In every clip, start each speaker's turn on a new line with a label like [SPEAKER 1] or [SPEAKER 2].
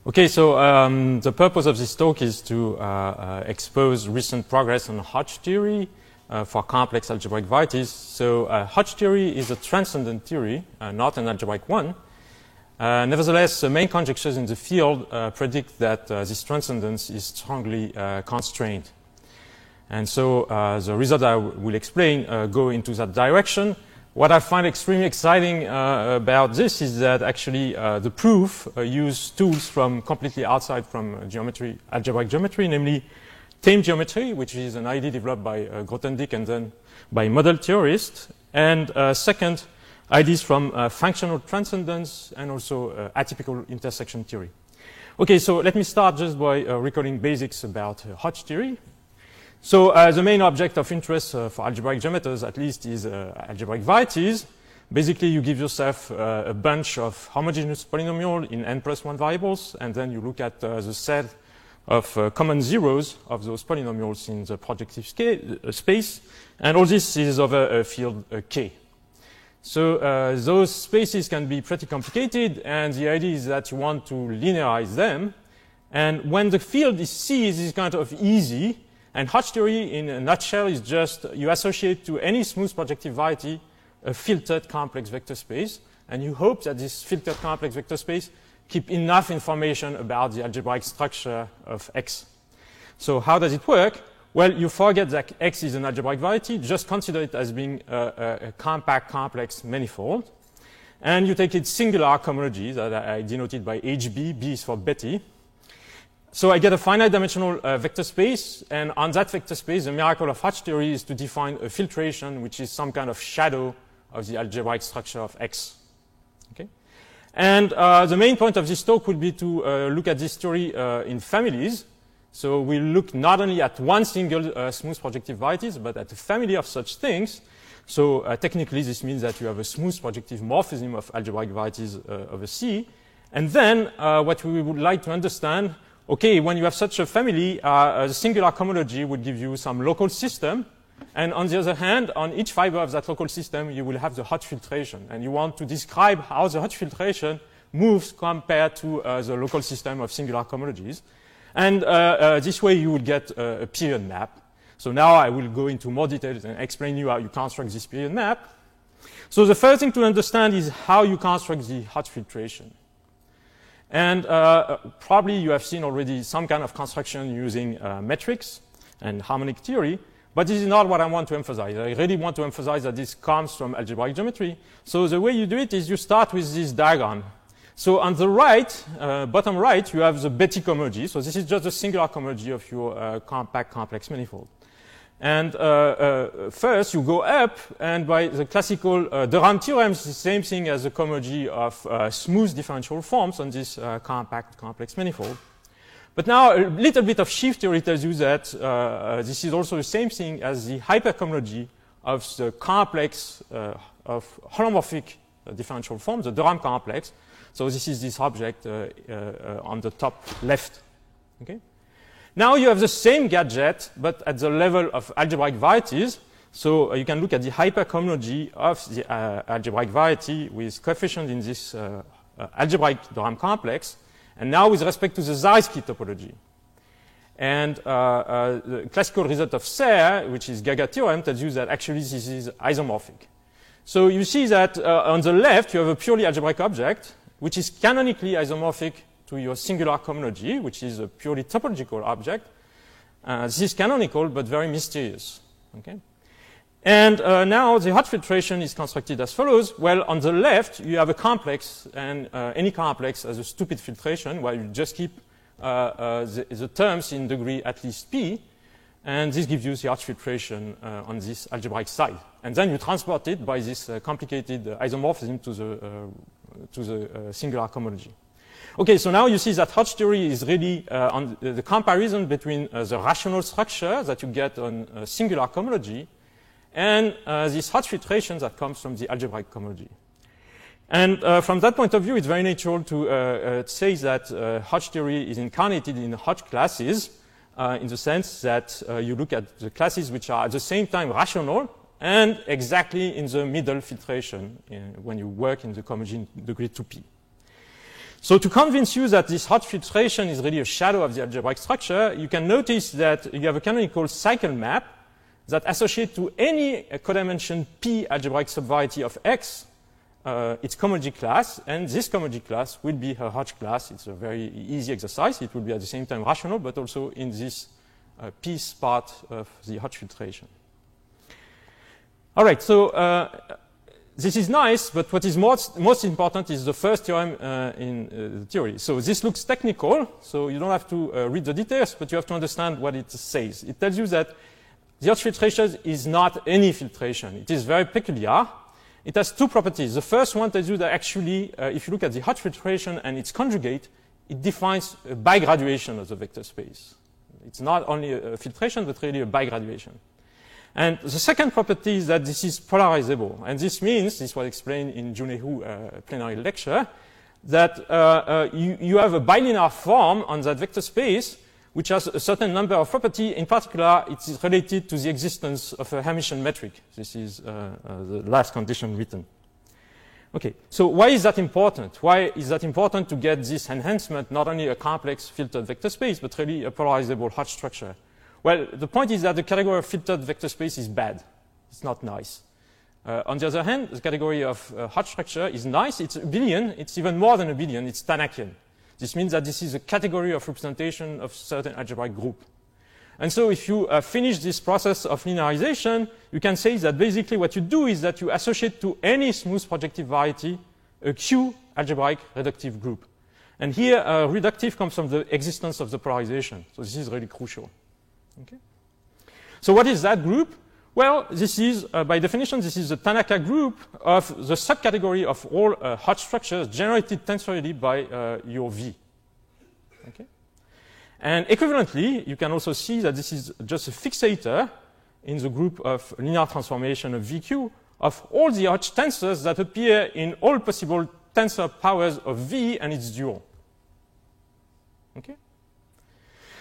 [SPEAKER 1] Okay, so the purpose of this talk is to expose recent progress on Hodge theory for complex algebraic varieties. So Hodge theory is a transcendent theory, not an algebraic one. Nevertheless, the main conjectures in the field predict that this transcendence is strongly constrained. And so the results I will explain go into that direction. What I find extremely exciting about this is that actually the proof use tools from completely outside from geometry, algebraic geometry, namely tame geometry, which is an idea developed by Grothendieck and then by model theorists. And second, ideas from functional transcendence and also atypical intersection theory. Okay, so let me start just by recalling basics about Hodge theory. So the main object of interest for algebraic geometers, at least, is algebraic varieties. Basically, you give yourself a bunch of homogeneous polynomials in n+1 variables, and then you look at the set of common zeros of those polynomials in the projective space, and all this is over a field K. So those spaces can be pretty complicated, and the idea is that you want to linearize them. And when the field is C, this is kind of easy. And Hodge theory, in a nutshell, is just you associate to any smooth projective variety a filtered complex vector space, and you hope that this filtered complex vector space keep enough information about the algebraic structure of X. So how does it work? Well, you forget that X is an algebraic variety, just consider it as being a compact complex manifold. And you take its singular cohomology that I denoted by HB, B is for Betty. So I get a finite dimensional vector space, and on that vector space, the miracle of Hodge theory is to define a filtration, which is some kind of shadow of the algebraic structure of X. Okay? And the main point of this talk would be to look at this theory in families. So we'll look not only at one single smooth projective varieties, but at a family of such things. So technically, this means that you have a smooth projective morphism of algebraic varieties over C. And then what we would like to understand, okay, when you have such a family, the singular cohomology would give you some local system. And on the other hand, on each fiber of that local system, you will have the Hodge filtration. And you want to describe how the Hodge filtration moves compared to the local system of singular cohomologies. And this way, you will get a period map. So now I will go into more details and explain you how you construct this period map. So the first thing to understand is how you construct the Hodge filtration. And probably you have seen already some kind of construction using metrics and harmonic theory, but this is not what I want to emphasize. I really want to emphasize that this comes from algebraic geometry. So the way you do it is you start with this diagram. So on the right, bottom right, you have the Betty cohomology. So this is just the singular cohomology of your compact complex manifold. And first, you go up, and by the classical de Rham theorem, it's the same thing as the cohomology of smooth differential forms on this compact complex manifold. But now, a little bit of shift theory tells you that this is also the same thing as the hypercohomology of the complex of holomorphic differential forms, the de Rham complex. So this is this object on the top left. Okay? Now you have the same gadget, but at the level of algebraic varieties. So you can look at the hypercohomology of the algebraic variety with coefficient in this algebraic de Rham complex, and now with respect to the Zariski topology. And the classical result of Serre, which is Gaga theorem, tells you that actually this is isomorphic. So you see that on the left you have a purely algebraic object, which is canonically isomorphic to your singular cohomology, which is a purely topological object. This is canonical, but very mysterious. Okay? And now the Hodge filtration is constructed as follows. Well, on the left, you have a complex, and any complex has a stupid filtration, where you just keep the terms in degree at least p, and this gives you the Hodge filtration on this algebraic side. And then you transport it by this complicated isomorphism to the singular cohomology. Okay, so now you see that Hodge theory is really on the comparison between the rational structure that you get on singular cohomology and this Hodge filtration that comes from the algebraic cohomology. And from that point of view, it's very natural to say that Hodge theory is incarnated in Hodge classes in the sense that you look at the classes which are at the same time rational and exactly in the middle filtration when you work in the cohomology degree 2p. So to convince you that this Hodge filtration is really a shadow of the algebraic structure, you can notice that you have a canonical cycle map that associates to any codimension P algebraic subvariety of X its cohomology class, and this cohomology class will be a Hodge class. It's a very easy exercise. It will be at the same time rational, but also in this piece part of the Hodge filtration. All right, so this is nice, but what is most important is the first theorem in the theory. So this looks technical, so you don't have to read the details, but you have to understand what it says. It tells you that the Hodge filtration is not any filtration. It is very peculiar. It has two properties. The first one tells you that actually, if you look at the Hodge filtration and its conjugate, it defines a bigraduation of the vector space. It's not only a filtration, but really a bigraduation. And the second property is that this is polarizable. And this means, this was explained in Junehu plenary lecture, that you have a bilinear form on that vector space, which has a certain number of properties. In particular, it is related to the existence of a Hermitian metric. This is the last condition written. Okay, so why is that important? Why is that important to get this enhancement, not only a complex filtered vector space, but really a polarizable Hodge structure? Well, the point is that the category of filtered vector space is bad. It's not nice. On the other hand, the category of Hodge structure is nice. It's abelian. It's even more than abelian. It's Tannakian. This means that this is a category of representation of certain algebraic group. And so if you finish this process of linearization, you can say that basically what you do is that you associate to any smooth projective variety a Q algebraic reductive group. And here, reductive comes from the existence of the polarization. So this is really crucial. Okay? So what is that group? Well, this is, by definition, this is the Tanaka group of the subcategory of all Hodge structures generated tensorially by your V. Okay? And equivalently, you can also see that this is just a fixator in the group of linear transformation of VQ of all the Hodge tensors that appear in all possible tensor powers of V and its dual. Okay?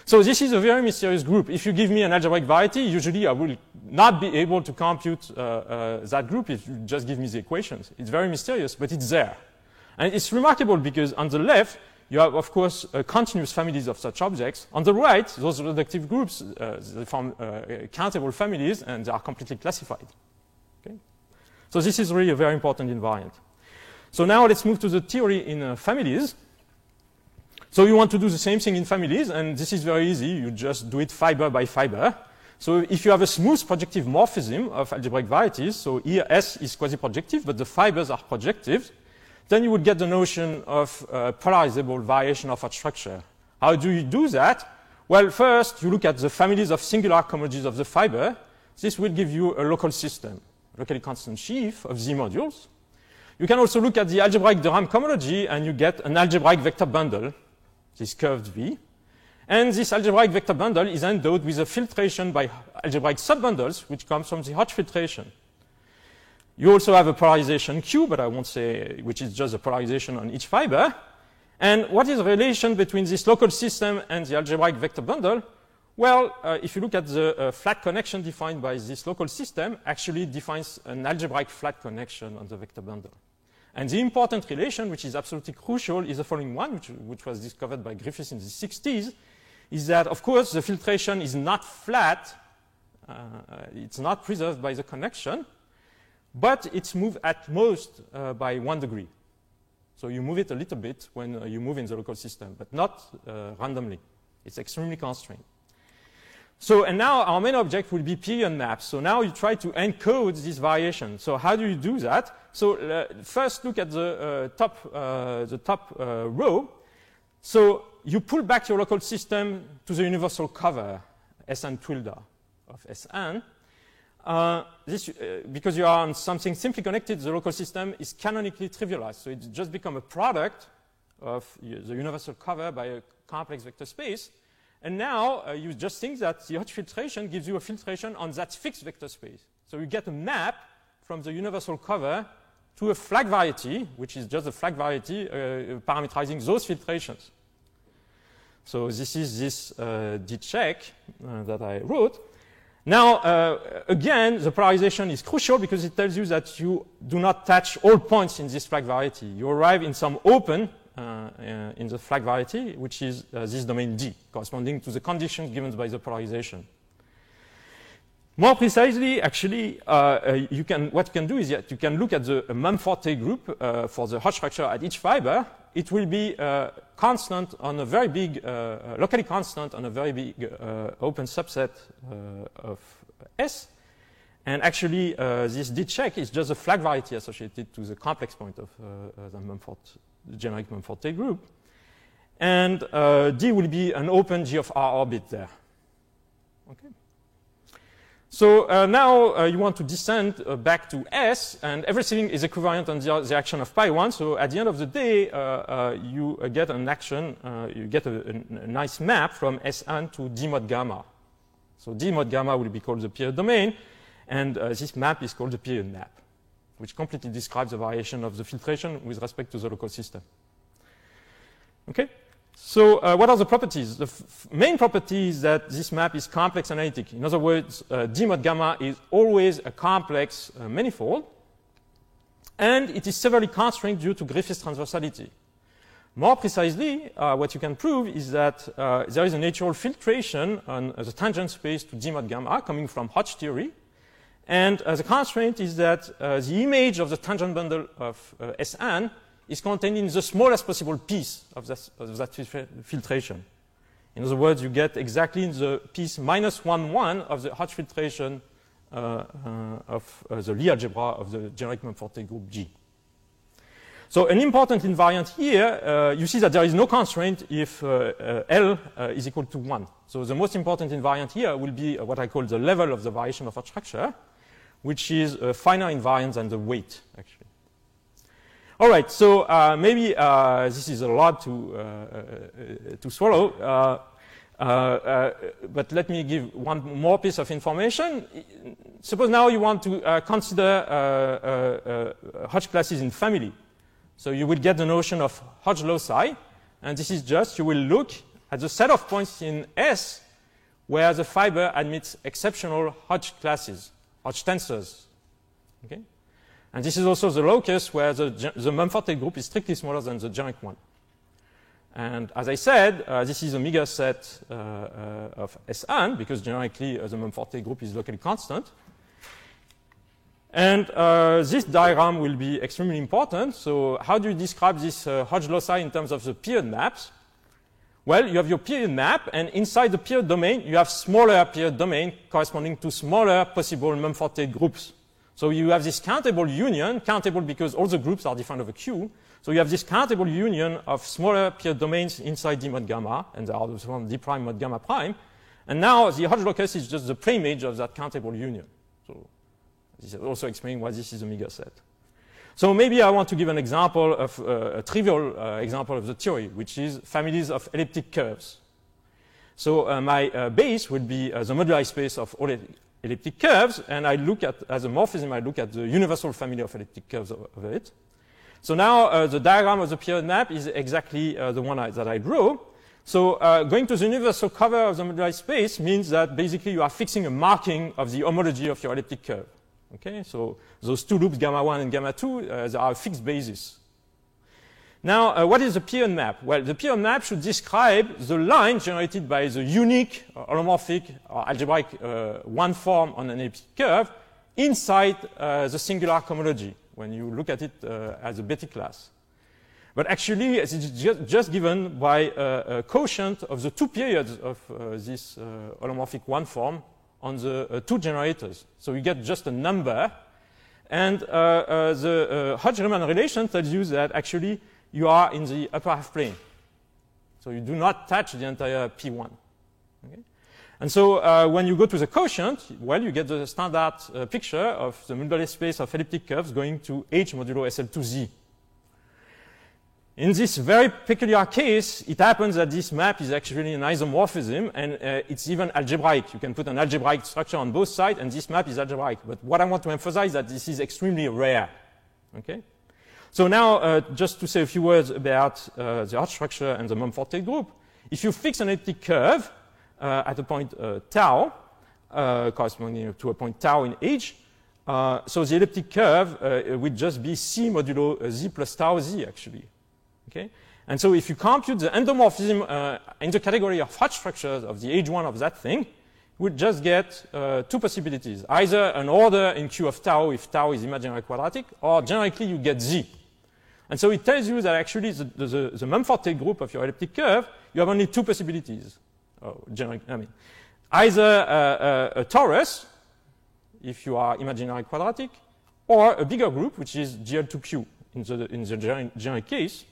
[SPEAKER 1] So this is a very mysterious group. If you give me an algebraic variety, usually I will not be able to compute that group if you just give me the equations. It's very mysterious, but it's there. And it's remarkable because on the left, you have, of course, continuous families of such objects. On the right, those reductive groups they form countable families, and they are completely classified. Okay? So this is really a very important invariant. So now let's move to the theory in families. So you want to do the same thing in families, and this is very easy. You just do it fiber by fiber. So if you have a smooth projective morphism of algebraic varieties, so here S is quasi-projective, but the fibers are projective, then you would get the notion of polarizable variation of a structure. How do you do that? Well, first, you look at the families of singular cohomologies of the fiber. This will give you a local system, locally constant sheaf of Z modules. You can also look at the algebraic de Rham cohomology, and you get an algebraic vector bundle, this curved V. And this algebraic vector bundle is endowed with a filtration by algebraic subbundles, which comes from the Hodge filtration. You also have a polarization Q, but I won't say, which is just a polarization on each fiber. And what is the relation between this local system and the algebraic vector bundle? Well, if you look at the flat connection defined by this local system, actually it defines an algebraic flat connection on the vector bundle. And the important relation, which is absolutely crucial, is the following one, which was discovered by Griffiths in the 60s, is that, of course, the filtration is not flat. It's not preserved by the connection, but it's moved at most by 1 degree. So you move it a little bit when you move in the local system, but not randomly. It's extremely constrained. So, and now our main object will be period maps. So now you try to encode this variation. So how do you do that? So first look at the top row. So you pull back your local system to the universal cover, Sn tilde of Sn. Because you are on something simply connected, the local system is canonically trivialized. So it just becomes a product of the universal cover by a complex vector space. And now you just think that the Hodge filtration gives you a filtration on that fixed vector space. So you get a map from the universal cover to a flag variety, which is just a flag variety parameterizing those filtrations. So this is this D-check that I wrote. Now, again, the polarization is crucial because it tells you that you do not touch all points in this flag variety. You arrive in some open in the flag variety, which is this domain D, corresponding to the conditions given by the polarization. More precisely, actually, what you can do is that you can look at the Mumford group for the Hodge structure at each fiber. It will be constant on a very big, locally constant on a very big open subset of S. And actually, this D check is just a flag variety associated to the complex point of the generic Mumford group. And D will be an open G of R orbit there. Okay. So now you want to descend back to S, and everything is equivalent on the action of pi1. So at the end of the day, you get an action, you get a nice map from Sn to D mod gamma. So D mod gamma will be called the period domain, and this map is called the period map, which completely describes the variation of the filtration with respect to the local system. Okay? So what are the properties? The main property is that this map is complex analytic. In other words, D mod gamma is always a complex manifold, and it is severely constrained due to Griffiths transversality. More precisely, what you can prove is that there is a natural filtration on the tangent space to D mod gamma coming from Hodge theory, and the constraint is that the image of the tangent bundle of Sn is contained in the smallest possible piece of that filtration. In other words, you get exactly in the piece -1,1 of the Hodge filtration of the Lie algebra of the generic Mumford group G. So an important invariant here, you see that there is no constraint if L is equal to 1. So the most important invariant here will be what I call the level of the variation of Hodge structure, which is a finer invariant than the weight, actually. All right, so maybe this is a lot to swallow, but let me give one more piece of information. Suppose now you want to consider Hodge classes in family. So you will get the notion of Hodge loci, and this is just, you will look at the set of points in S where the fiber admits exceptional Hodge classes, Hodge tensors. Okay? And this is also the locus where the Mumford group is strictly smaller than the generic one. And as I said, this is a meager set of Sn, because generically the Mumford group is locally constant. And this diagram will be extremely important. So how do you describe this Hodge loci in terms of the period maps? Well, you have your period map, and inside the period domain, you have smaller period domain corresponding to smaller possible Mumford groups. So you have this countable union, countable because all the groups are defined over Q. So you have this countable union of smaller period domains inside D mod gamma, and they are from D prime mod gamma prime. And now the Hodge locus is just the preimage of that countable union. So this is also explaining why this is a meager set. So maybe I want to give an example of a trivial example of the theory, which is families of elliptic curves. So my base would be the moduli space of all elliptic curves, and I look at, as a morphism, I look at the universal family of elliptic curves of it. So now the diagram of the period map is exactly the one that I drew. So going to the universal cover of the moduli space means that basically you are fixing a marking of the homology of your elliptic curve. Okay, so those two loops, gamma 1 and gamma 2, they are a fixed basis. Now, what is the period map? Well, the period map should describe the line generated by the unique holomorphic or algebraic one form on an elliptic curve inside the singular cohomology when you look at it as a Betti class. But actually, it's just given by a quotient of the two periods of this holomorphic one form on the two generators. So you get just a number. And the Hodge-Riemann relation tells you that actually you are in the upper half plane. So you do not touch the entire P1. Okay? And so when you go to the quotient, well, you get the standard picture of the moduli space of elliptic curves going to H modulo SL2Z. In this very peculiar case, it happens that this map is actually an isomorphism, and it's even algebraic. You can put an algebraic structure on both sides, and this map is algebraic. But what I want to emphasize is that this is extremely rare. Okay? So now, just to say a few words about the Hodge structure and the Mumford group, if you fix an elliptic curve at a point tau, corresponding to a point tau in H, so the elliptic curve would just be C modulo Z plus tau Z, actually. Okay? And so if you compute the endomorphism in the category of Hodge structures of the H1 of that thing, you would just get two possibilities. Either an order in Q of tau if tau is imaginary quadratic, or generically you get Z. And so it tells you that actually the Mumford group of your elliptic curve, you have only two possibilities. Either a torus, if you are imaginary quadratic, or a bigger group, which is GL2Q in the generic case.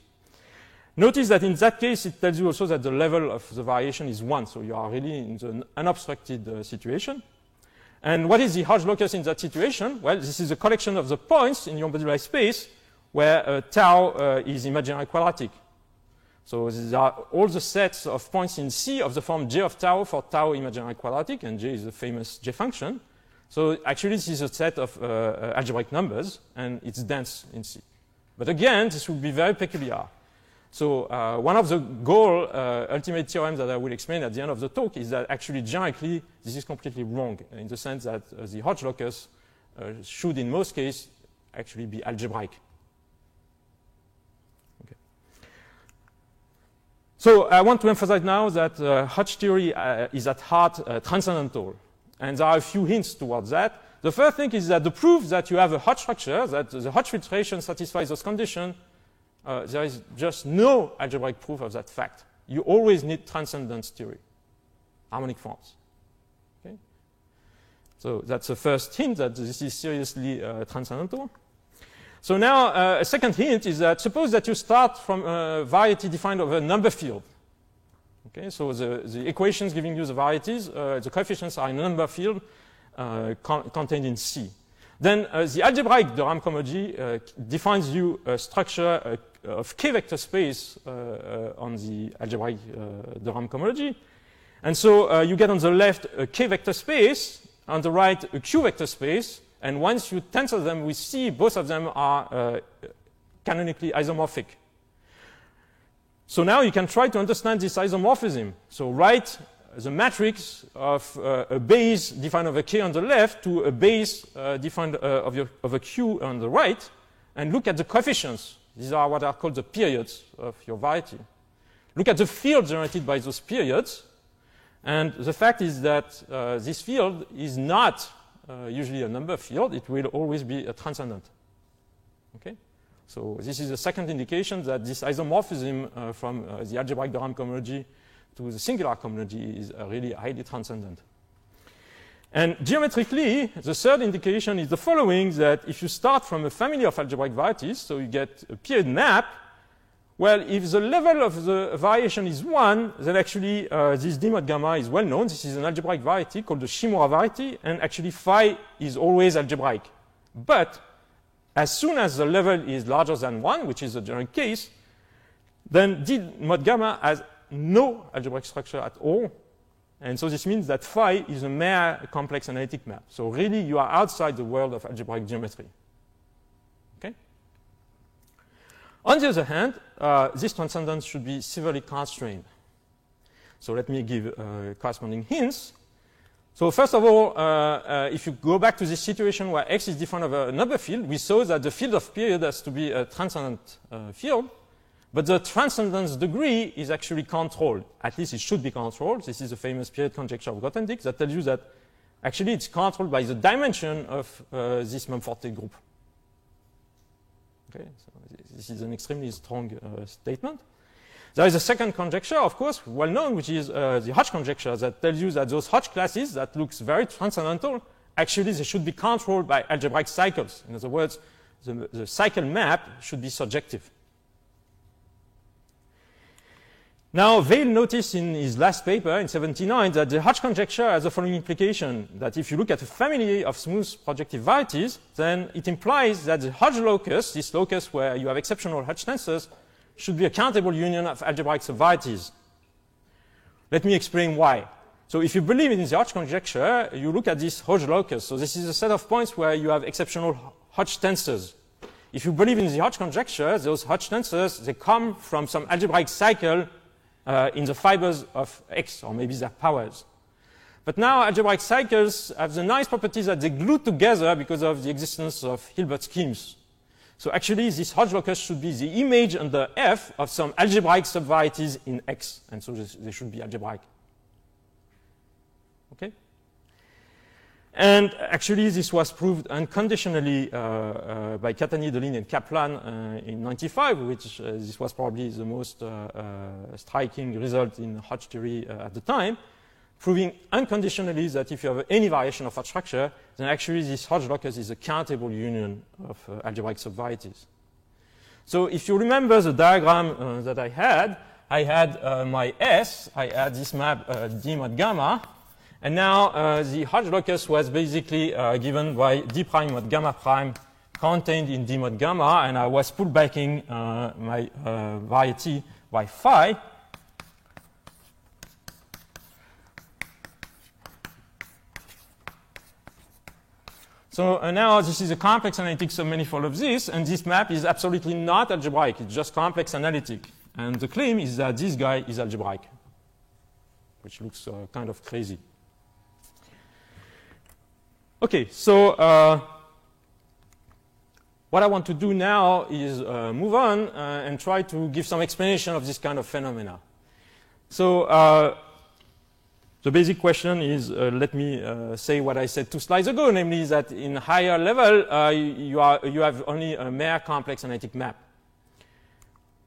[SPEAKER 1] Notice that in that case, it tells you also that the level of the variation is 1, so you are really in the unobstructed situation. And what is the Hodge locus in that situation? Well, this is a collection of the points in your moduli space where tau is imaginary quadratic. So these are all the sets of points in C of the form J of tau for tau imaginary quadratic, and J is the famous J function. So actually, this is a set of algebraic numbers, and it's dense in C. But again, this will be very peculiar. So one of the goal ultimate theorems that I will explain at the end of the talk is that actually generically this is completely wrong in the sense that the Hodge locus should in most cases actually be algebraic. Okay. So I want to emphasize now that Hodge theory is at heart transcendental, and there are a few hints towards that. The first thing is that the proof that you have a Hodge structure, that the Hodge filtration satisfies those conditions, there is just no algebraic proof of that fact. You always need transcendence theory, harmonic forms. Okay? So that's the first hint that this is seriously transcendental. So now a second hint is that suppose that you start from a variety defined over a number field. Okay, so the equations giving you the varieties, the coefficients are in a number field contained in C. Then the algebraic de Rham cohomology defines you a structure of K vector space on the algebraic de Rham cohomology. And so you get on the left a K vector space, on the right a Q vector space, and once you tensor them with C, both of them are canonically isomorphic. So now you can try to understand this isomorphism. So write the matrix of a base defined over K on the left to a base defined of a Q on the right, and look at the coefficients. These are what are called the periods of your variety. Look at the field generated by those periods, and the fact is that this field is not usually a number field. It will always be a transcendent. Okay? So this is the second indication that this isomorphism from the algebraic de Rham cohomology to the singular cohomology is really highly transcendent. And geometrically, the third indication is the following, that if you start from a family of algebraic varieties, so you get a period map, well, if the level of the variation is 1, then actually this d mod gamma is well known. This is an algebraic variety called the Shimura variety, and actually phi is always algebraic. But as soon as the level is larger than 1, which is the general case, then d mod gamma has no algebraic structure at all. And so this means that phi is a mere complex analytic map. So really you are outside the world of algebraic geometry. Okay? On the other hand, this transcendence should be severely constrained. So let me give corresponding hints. So first of all, if you go back to this situation where X is defined over a number field, we saw that the field of period has to be a transcendent field. But the transcendence degree is actually controlled. At least it should be controlled. This is the famous period conjecture of Grothendieck that tells you that actually it's controlled by the dimension of this Mumford group. Okay, so this is an extremely strong statement. There is a second conjecture, of course, well known, which is the Hodge conjecture that tells you that those Hodge classes that looks very transcendental, actually they should be controlled by algebraic cycles. In other words, the cycle map should be surjective. Now, Vail noticed in his last paper in 79 that the Hodge conjecture has the following implication, that if you look at a family of smooth projective varieties, then it implies that the Hodge locus, this locus where you have exceptional Hodge tensors, should be a countable union of algebraic subvarieties. Let me explain why. So if you believe in the Hodge conjecture, you look at this Hodge locus. So this is a set of points where you have exceptional Hodge tensors. If you believe in the Hodge conjecture, those Hodge tensors, they come from some algebraic cycle in the fibers of X, or maybe their powers. But now algebraic cycles have the nice properties that they glue together because of the existence of Hilbert schemes. So actually, this Hodge locus should be the image under F of some algebraic subvarieties in X, and so they should be algebraic. Okay? And actually, this was proved unconditionally by Catani, Deligne, and Kaplan in '95, which this was probably the most striking result in Hodge theory at the time, proving unconditionally that if you have any variation of Hodge structure, then actually this Hodge locus is a countable union of algebraic subvarieties. So if you remember the diagram that I had my S, I had this map D mod gamma, and now the Hodge locus was basically given by D prime mod gamma prime contained in D mod gamma, and I was pullbacking my variety by phi. So now this is a complex analytic submanifold of this, and this map is absolutely not algebraic. It's just complex analytic. And the claim is that this guy is algebraic, which looks kind of crazy. Okay, so what I want to do now is move on and try to give some explanation of this kind of phenomena. So the basic question is, let me say what I said 2 slides ago, namely that in higher level, you have only a mere complex analytic map.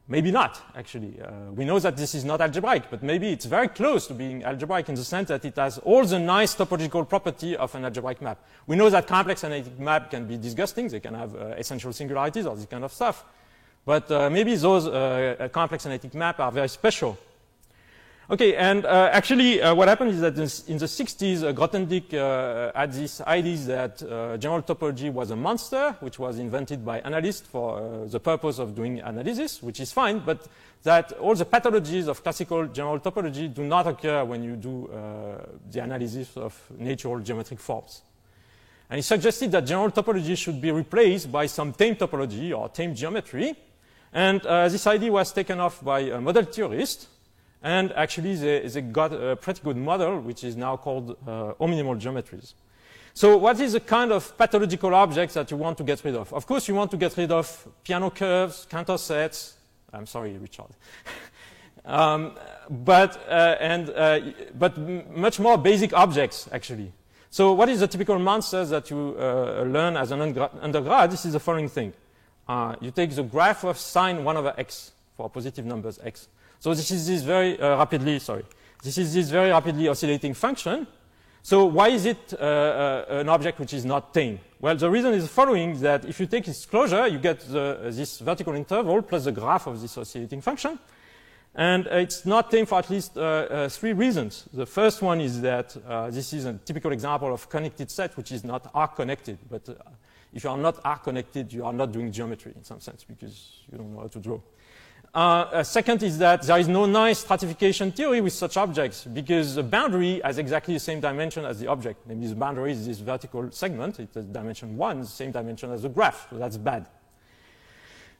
[SPEAKER 1] Maybe not, actually. We know that this is not algebraic, but maybe it's very close to being algebraic in the sense that it has all the nice topological property of an algebraic map. We know that complex analytic map can be disgusting. They can have essential singularities or this kind of stuff. But maybe those complex analytic map are very special. Okay, and actually what happened is that in the 60s, Grothendieck had this idea that general topology was a monster, which was invented by analysts for the purpose of doing analysis, which is fine, but that all the pathologies of classical general topology do not occur when you do the analysis of natural geometric forms. And he suggested that general topology should be replaced by some tame topology or tame geometry, and this idea was taken off by model theorists. And actually, they got a pretty good model, which is now called omnimal geometries. So what is the kind of pathological objects that you want to get rid of? Of course, you want to get rid of piano curves, Cantor sets. I'm sorry, Richard. but much more basic objects, actually. So what is the typical monster that you learn as an undergrad? This is the following thing. You take the graph of sine 1 over x for positive numbers x. So this is this very rapidly oscillating function. So why is it an object which is not tame? Well, the reason is the following, that if you take its closure, you get this vertical interval plus the graph of this oscillating function. And it's not tame for at least 3 reasons. The first one is that this is a typical example of connected set, which is not arc-connected. But if you are not arc-connected, you are not doing geometry in some sense, because you don't know how to draw. Second is that there is no nice stratification theory with such objects, because the boundary has exactly the same dimension as the object. Namely, the boundary is this vertical segment. It has dimension 1, the same dimension as the graph. So that's bad.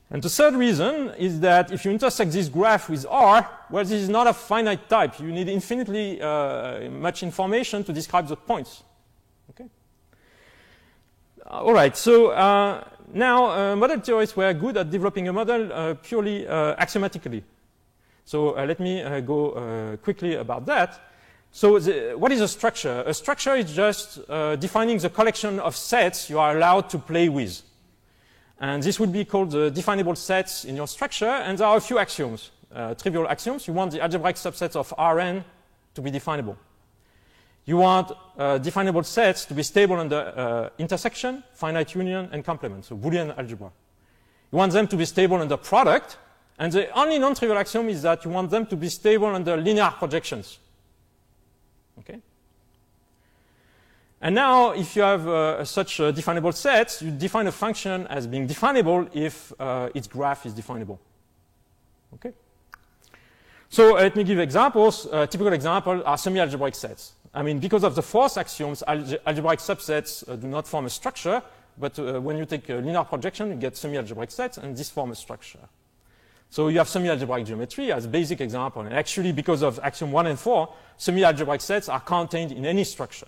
[SPEAKER 1] And the third reason is that if you intersect this graph with R, well, this is not a finite type. You need infinitely much information to describe the points. Okay. All right. So now model theorists were good at developing a model purely axiomatically. So let me go quickly about that. So what is a structure? A structure is just defining the collection of sets you are allowed to play with. And this would be called the definable sets in your structure. And there are a few axioms, trivial axioms. You want the algebraic subsets of Rn to be definable. You want definable sets to be stable under intersection, finite union, and complement, so Boolean algebra. You want them to be stable under product. And the only non-trivial axiom is that you want them to be stable under linear projections. Okay? And now, if you have such definable sets, you define a function as being definable if its graph is definable. Okay? So let me give examples. Typical examples are semi-algebraic sets. I mean, because of the force axioms, algebraic subsets do not form a structure, but when you take a linear projection, you get semi-algebraic sets, and this forms a structure. So you have semi-algebraic geometry as a basic example. And actually, because of axiom 1 and 4, semi-algebraic sets are contained in any structure.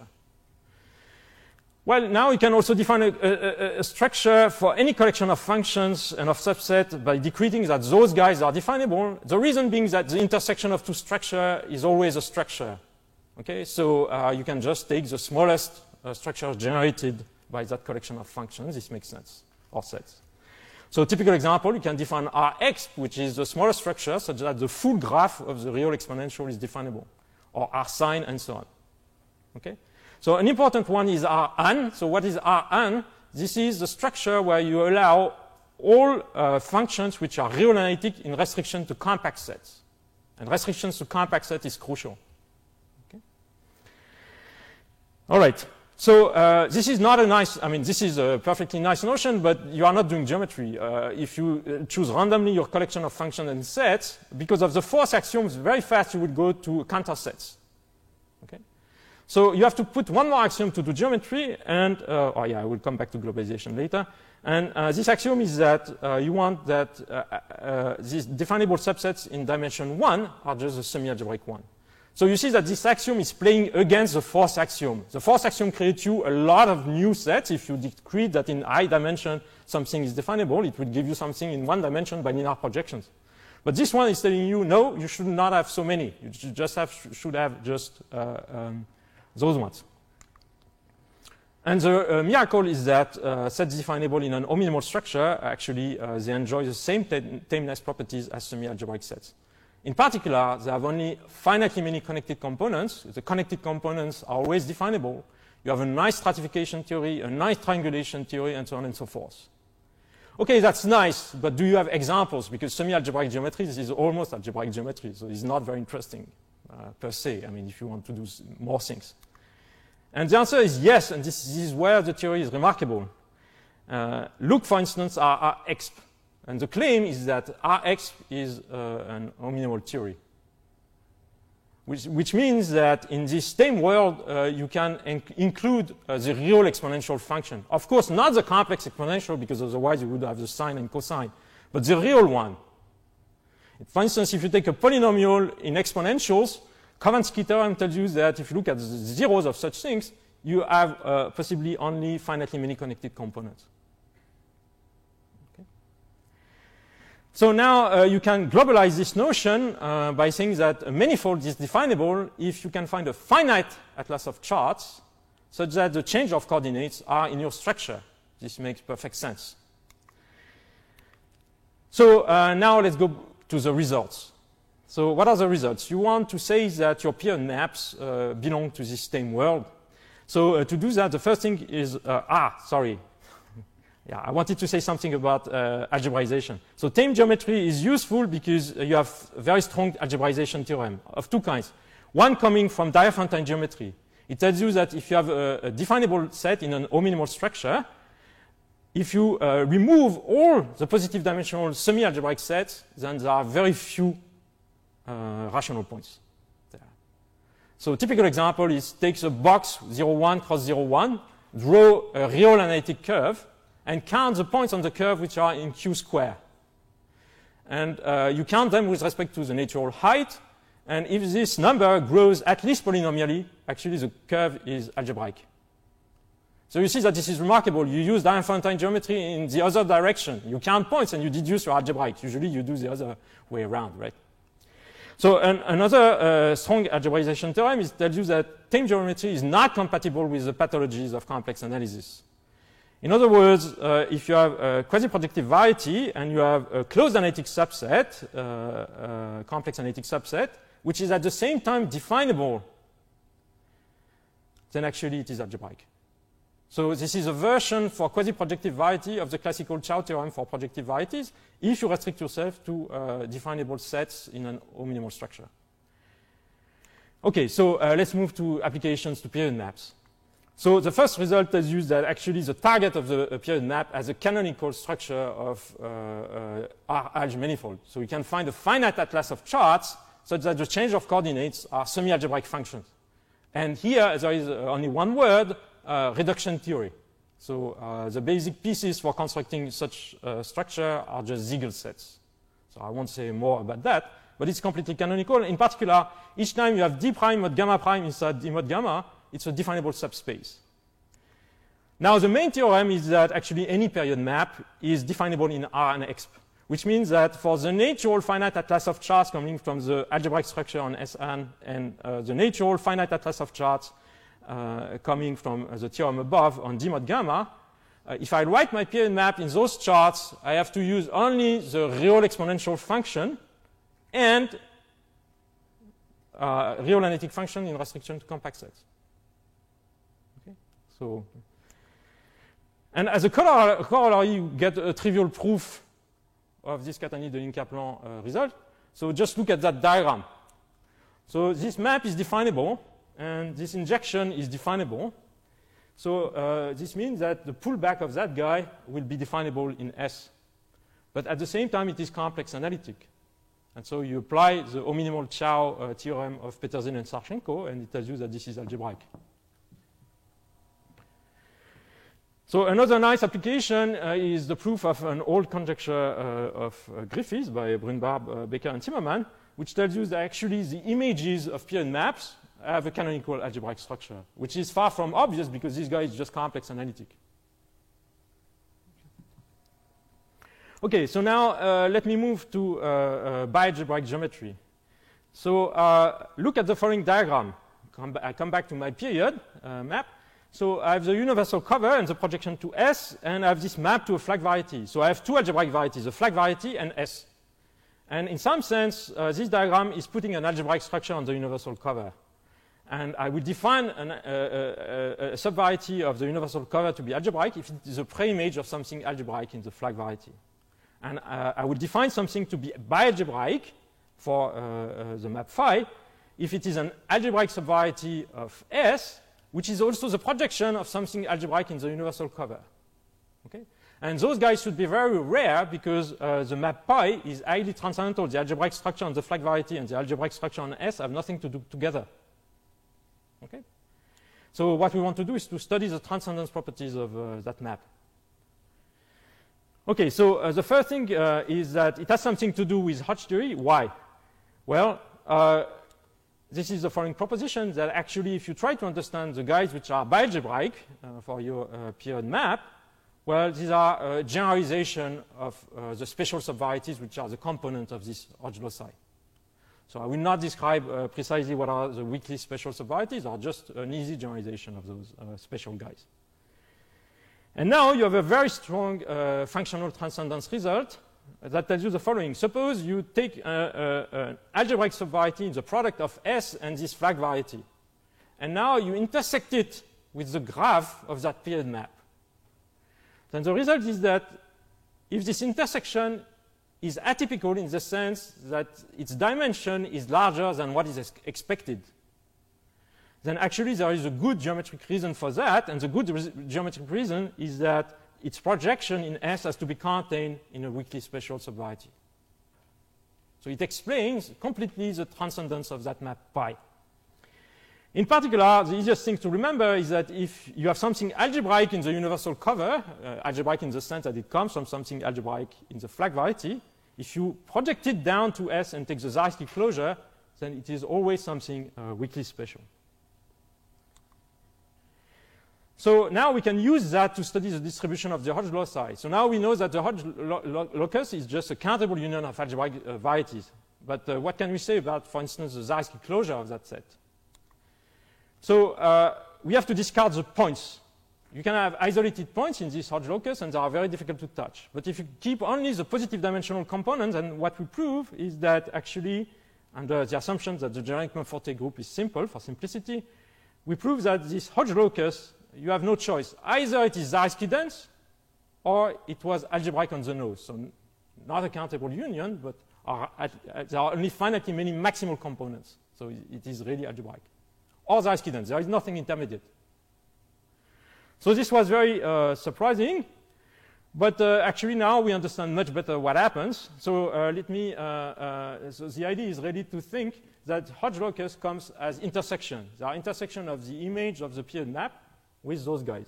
[SPEAKER 1] Well, now you can also define a structure for any collection of functions and of subset by decreting that those guys are definable. The reason being that the intersection of two structures is always a structure. Okay, so you can just take the smallest structure generated by that collection of functions. This makes sense, or sets. So a typical example, you can define Rx, which is the smallest structure, such that the full graph of the real exponential is definable, or R sine, and so on. Okay? So an important one is Rn. So what is Rn? This is the structure where you allow all functions which are real analytic in restriction to compact sets. And restrictions to compact sets is crucial. Okay? All right. So this is not a nice, I mean, this is a perfectly nice notion, but you are not doing geometry. If you choose randomly your collection of functions and sets, because of the force axioms, very fast you would go to counter sets. Okay? So you have to put one more axiom to do geometry, and, oh yeah, I will come back to globalization later. And this axiom is that you want that these definable subsets in dimension 1 are just a semi-algebraic one. So you see that this axiom is playing against the force axiom. The force axiom creates you a lot of new sets. If you decrete that in I dimension something is definable, it will give you something in one dimension by linear projections. But this one is telling you, no, you should not have so many. You just should have just those ones. And the miracle is that sets definable in an omnimal structure, actually, they enjoy the same tameness properties as semi-algebraic sets. In particular, they have only finitely many connected components. The connected components are always definable. You have a nice stratification theory, a nice triangulation theory, and so on and so forth. Okay, that's nice, but do you have examples? Because semi-algebraic geometry, this is almost algebraic geometry, so it's not very interesting per se. I mean, if you want to do more things. And the answer is yes, and this is where the theory is remarkable. Look, for instance, at Rx. And the claim is that Rx is an omnimal theory, which means that in this same world, you can include the real exponential function. Of course, not the complex exponential, because otherwise you would have the sine and cosine, but the real one. For instance, if you take a polynomial in exponentials, Khovansky theorem tells you that if you look at the zeros of such things, you have possibly only finitely many connected components. So now you can globalize this notion by saying that a manifold is definable if you can find a finite atlas of charts such that the change of coordinates are in your structure. This makes perfect sense. So now let's go to the results. So what are the results? You want to say that your period maps belong to this same world. So to do that, the first thing is, sorry. Yeah, I wanted to say something about algebraization. So tame geometry is useful because you have very strong algebraization theorem of two kinds. One coming from Diophantine geometry. It tells you that if you have a definable set in an omnimal structure, if you remove all the positive dimensional semi-algebraic sets, then there are very few rational points there. So a typical example is take a box 0, 1 cross 0, 1, draw a real analytic curve, and count the points on the curve which are in Q square. And you count them with respect to the natural height. And if this number grows at least polynomially, actually the curve is algebraic. So you see that this is remarkable. You use Diophantine geometry in the other direction. You count points and you deduce your algebraic. Usually you do the other way around, right? So another strong algebraization theorem tells you that tame geometry is not compatible with the pathologies of complex analysis. In other words, if you have a quasi-projective variety and you have a closed analytic subset, complex analytic subset, which is at the same time definable, then actually it is algebraic. So this is a version for quasi-projective variety of the classical Chow theorem for projective varieties if you restrict yourself to definable sets in an omnimal structure. Okay, so let's move to applications to period maps. So the first result tells you that actually the target of the period map has a canonical structure of R-alg manifold. So we can find a finite atlas of charts such that the change of coordinates are semi-algebraic functions. And here there is only one word, reduction theory. So the basic pieces for constructing such structure are just Siegel sets. So I won't say more about that, but it's completely canonical. In particular, each time you have D prime mod gamma prime inside D mod gamma, it's a definable subspace. Now, the main theorem is that actually any period map is definable in R and exp, which means that for the natural finite atlas of charts coming from the algebraic structure on Sn and the natural finite atlas of charts coming from the theorem above on D mod gamma, if I write my period map in those charts, I have to use only the real exponential function and real analytic function in restriction to compact sets. Okay, so. And as a corollary, you get a trivial proof of this Cattani-Deligne-Kaplan result. So just look at that diagram. So this map is definable, and this injection is definable. So this means that the pullback of that guy will be definable in S. But at the same time, it is complex analytic. And so you apply the O-minimal Chow theorem of Peterzine and Sarchenko, and it tells you that this is algebraic. So another nice application is the proof of an old conjecture of Griffiths by Brunbarb, Becker, and Zimmermann, which tells you that actually the images of period maps have a canonical algebraic structure, which is far from obvious because this guy is just complex analytic. Okay, so now let me move to bialgebraic geometry. So look at the following diagram. I come back to my period map. So I have the universal cover and the projection to S, and I have this map to a flag variety. So I have two algebraic varieties, a flag variety and S. And in some sense, this diagram is putting an algebraic structure on the universal cover. And I will define a subvariety of the universal cover to be algebraic if it is a preimage of something algebraic in the flag variety. And I will define something to be bialgebraic for the map phi if it is an algebraic subvariety of S, which is also the projection of something algebraic in the universal cover. Okay? And those guys should be very rare because the map pi is highly transcendental. The algebraic structure on the flag variety and the algebraic structure on S have nothing to do together. Okay? So what we want to do is to study the transcendence properties of that map. Okay, so the first thing is that it has something to do with Hodge theory. Why? Well, this is the following proposition that actually if you try to understand the guys which are bialgebraic for your period map, well, these are a generalization of the special subvarieties which are the component of this Hodge loci. So I will not describe precisely what are the weakly special subvarieties, or just an easy generalization of those special guys. And now you have a very strong functional transcendence result that tells you the following. Suppose you take an algebraic subvariety in the product of S and this flag variety. And now you intersect it with the graph of that period map. Then the result is that if this intersection is atypical in the sense that its dimension is larger than what is expected, then actually there is a good geometric reason for that, and the good geometric reason is that its projection in S has to be contained in a weakly special subvariety. So it explains completely the transcendence of that map pi. In particular, the easiest thing to remember is that if you have something algebraic in the universal cover, algebraic in the sense that it comes from something algebraic in the flag variety, if you project it down to S and take the Zariski closure, then it is always something weakly special. So now we can use that to study the distribution of the Hodge loci. So now we know that the Hodge locus is just a countable union of algebraic varieties. But what can we say about, for instance, the Zariski closure of that set? So we have to discard the points. You can have isolated points in this Hodge locus, and they are very difficult to touch. But if you keep only the positive dimensional components, then what we prove is that actually, under the assumption that the Jelinek-Monforte group is simple for simplicity, we prove that this Hodge locus, you have no choice. Either it is Zariski dense, or it was algebraic on the nose. So not a countable union, but there are only finitely many maximal components. So it is really algebraic. Or Zariski dense. There is nothing intermediate. So this was very surprising. But actually now we understand much better what happens. So so the idea is really to think that Hodge locus comes as intersection. There are intersection of the image of the period map with those guys.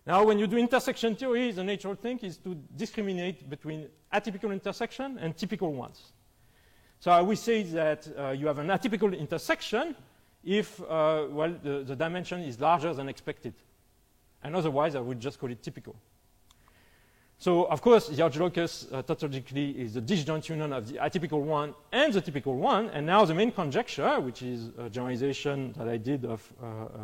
[SPEAKER 1] Now, when you do intersection theory, the natural thing is to discriminate between atypical intersection and typical ones. So we say that you have an atypical intersection if, well, the dimension is larger than expected. and otherwise I would just call it typical. So, of course, the Hodge locus tautologically is the disjoint union of the atypical one and the typical one, and now the main conjecture, which is a generalization that I did of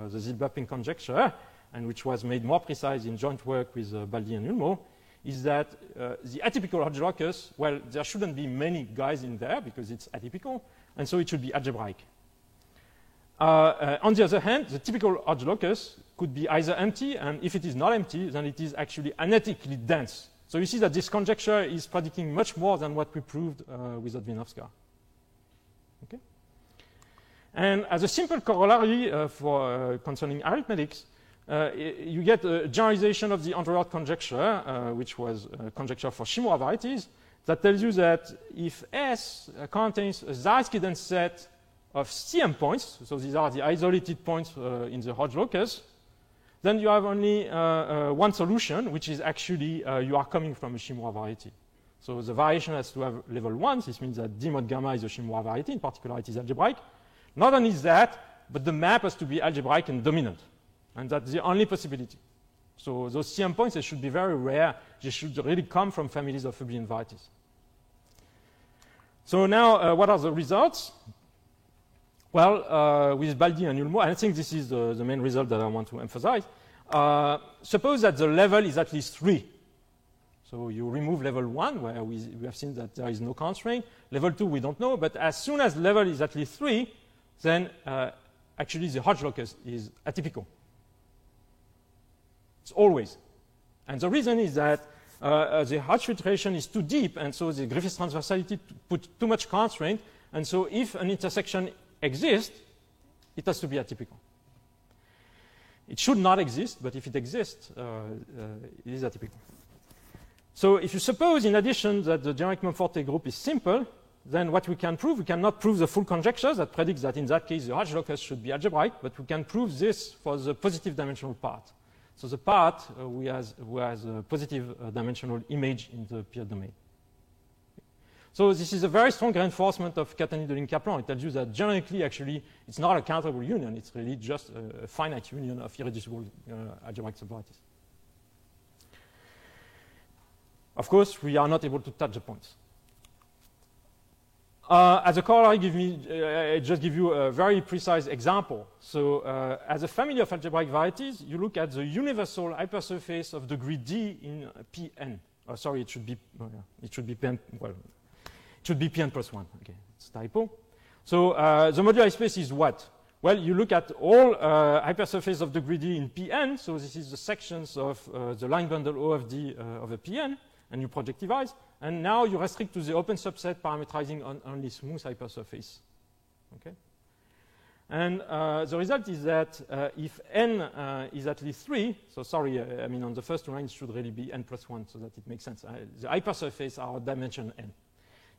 [SPEAKER 1] the Zilberping conjecture, and which was made more precise in joint work with Baldi and Ulmo, is that the atypical Hodge locus, well, there shouldn't be many guys in there because it's atypical, and so it should be algebraic. On the other hand, the typical Hodge locus could be either empty, and if it is not empty, then it is actually analytically dense. So you see that this conjecture is predicting much more than what we proved with Odvinovska. Okay? And as a simple corollary concerning arithmetics, you get a generalization of the Andrew-Hart conjecture, which was a conjecture for Shimura varieties, that tells you that if S contains a Zariski dense set of CM points, so these are the isolated points in the Hodge locus, then you have only one solution, which is actually you are coming from a Shimura variety. So the variation has to have level 1. This means that D mod gamma is a Shimura variety, in particular it is algebraic. Not only that, but the map has to be algebraic and dominant. And that's the only possibility. So those CM points, they should be very rare. They should really come from families of abelian varieties. So now, what are the results? Well, with Baldi and Ulmo, and I think this is the main result that I want to emphasize. Suppose that the level is at least 3. So you remove level 1, where we have seen that there is no constraint. Level 2, we don't know. But as soon as level is at least 3, then actually the Hodge locus is atypical. It's always. And the reason is that the Hodge filtration is too deep, and so the Griffiths transversality put too much constraint. And so if an intersection exists, it has to be atypical. It should not exist, but if it exists, it is atypical. So if you suppose, in addition, that the generic Monforte group is simple, then what we can prove, we cannot prove the full conjecture that predicts that in that case the Hodge locus should be algebraic, but we can prove this for the positive dimensional part. So the part who has a positive dimensional image in the period domain. So this is a very strong reinforcement of Cattani-Deligne-Kaplan. It tells you that generically, actually, it's not a countable union. It's really just a finite union of irreducible algebraic subvarieties. Of course, we are not able to touch the points. As a corollary, I just give you a very precise example. So as a family of algebraic varieties, you look at the universal hypersurface of degree D in Pn. Oh, sorry, it should be Pn. Well, it should be Pn plus 1. Okay, it's a typo. So the moduli space is what? Well, you look at all hypersurface of degree D in Pn. So this is the sections of the line bundle O of D of a Pn, and you projectivize. And now you restrict to the open subset parametrizing on only smooth hypersurface. Okay? And the result is that if n is at least 3, so sorry, I mean on the first line it should really be n plus 1 so that it makes sense. The hypersurface are dimension n.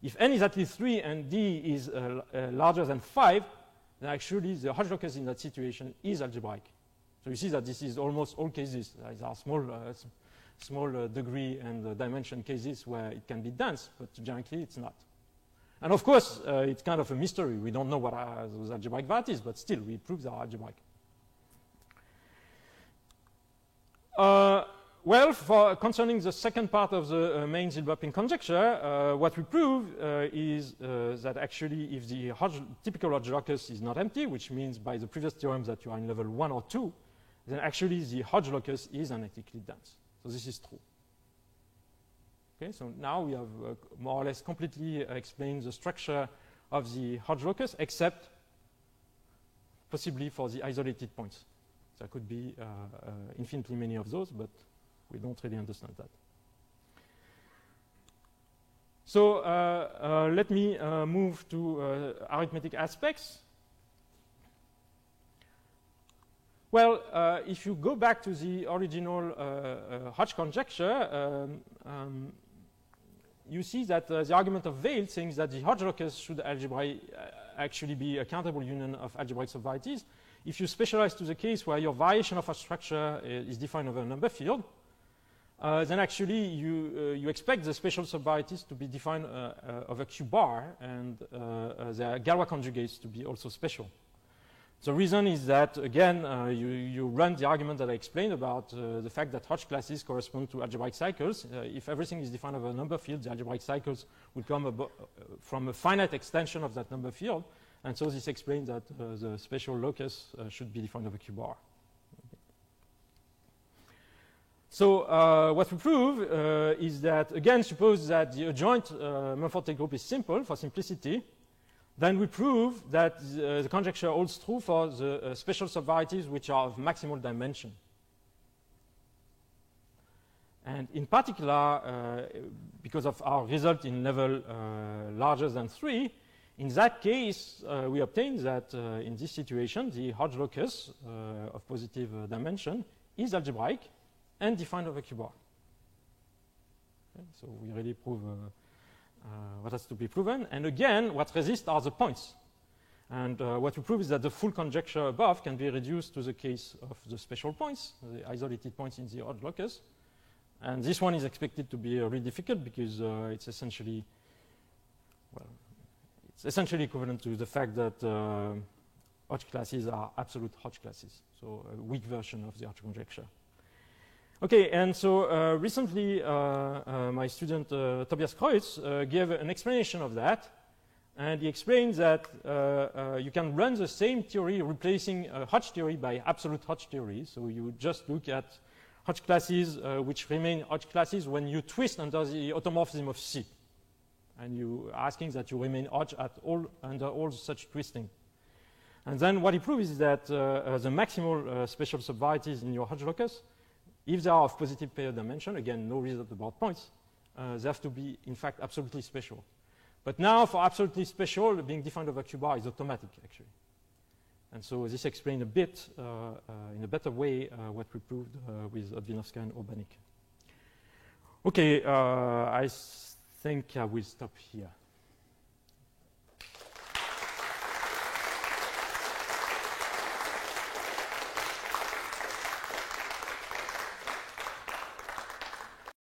[SPEAKER 1] If n is at least 3 and d is larger than 5, then actually the Hodge locus in that situation is algebraic. So you see that this is almost all cases. There are small degree and dimension cases where it can be dense, but generically it's not. And of course, it's kind of a mystery. We don't know what are those algebraic varieties, but still we prove they are algebraic. Well, concerning the second part of the main Zilberping conjecture, what we prove is that actually if the typical Hodge locus is not empty, which means by the previous theorem that you are in level 1 or 2, then actually the Hodge locus is analytically dense. So this is true. Okay, so now we have more or less completely explained the structure of the Hodge locus, except possibly for the isolated points. There could be infinitely many of those, but we don't really understand that. So let me move to arithmetic aspects. Well, if you go back to the original Hodge conjecture, you see that the argument of Weil saying that the Hodge locus should actually be a countable union of algebraic subvarieties. If you specialize to the case where your variation of a structure is defined over a number field, then actually you expect the special subvarieties to be defined over Q bar and the Galois conjugates to be also special. The reason is that, again, you run the argument that I explained about the fact that Hodge classes correspond to algebraic cycles. If everything is defined over a number field, the algebraic cycles will come from a finite extension of that number field. And so this explains that the spatial locus should be defined over Q-bar. Okay. So what we prove is that, again, suppose that the adjoint Mumford-Tate group is simple for simplicity. Then we prove that the conjecture holds true for the spatial subvarieties which are of maximal dimension. And in particular, because of our result in level larger than 3, in that case, we obtain that in this situation, the Hodge locus of positive dimension is algebraic and defined over Q-bar. Okay, so we really prove what has to be proven. And again, what resists are the points. And what we prove is that the full conjecture above can be reduced to the case of the spatial points, the isolated points in the Hodge locus. And this one is expected to be really difficult because it's essentially, well, it's essentially equivalent to the fact that Hodge classes are absolute Hodge classes, so a weak version of the Hodge conjecture. Okay, and so recently my student Tobias Kreutz gave an explanation of that, and he explains that you can run the same theory replacing Hodge theory by absolute Hodge theory. So you just look at Hodge classes which remain Hodge classes when you twist under the automorphism of C, and you are asking that you remain Hodge at under all such twisting. And then what he proves is that the maximal spatial subvarieties in your Hodge locus, if they are of positive period dimension, again, no result about points, they have to be, in fact, absolutely spatial. But now, for absolutely spatial, being defined over Q-bar is automatic, actually. And so this explains a bit, in a better way, what we proved with Odvinovskaya and Urbanik. Okay, I think I will stop here.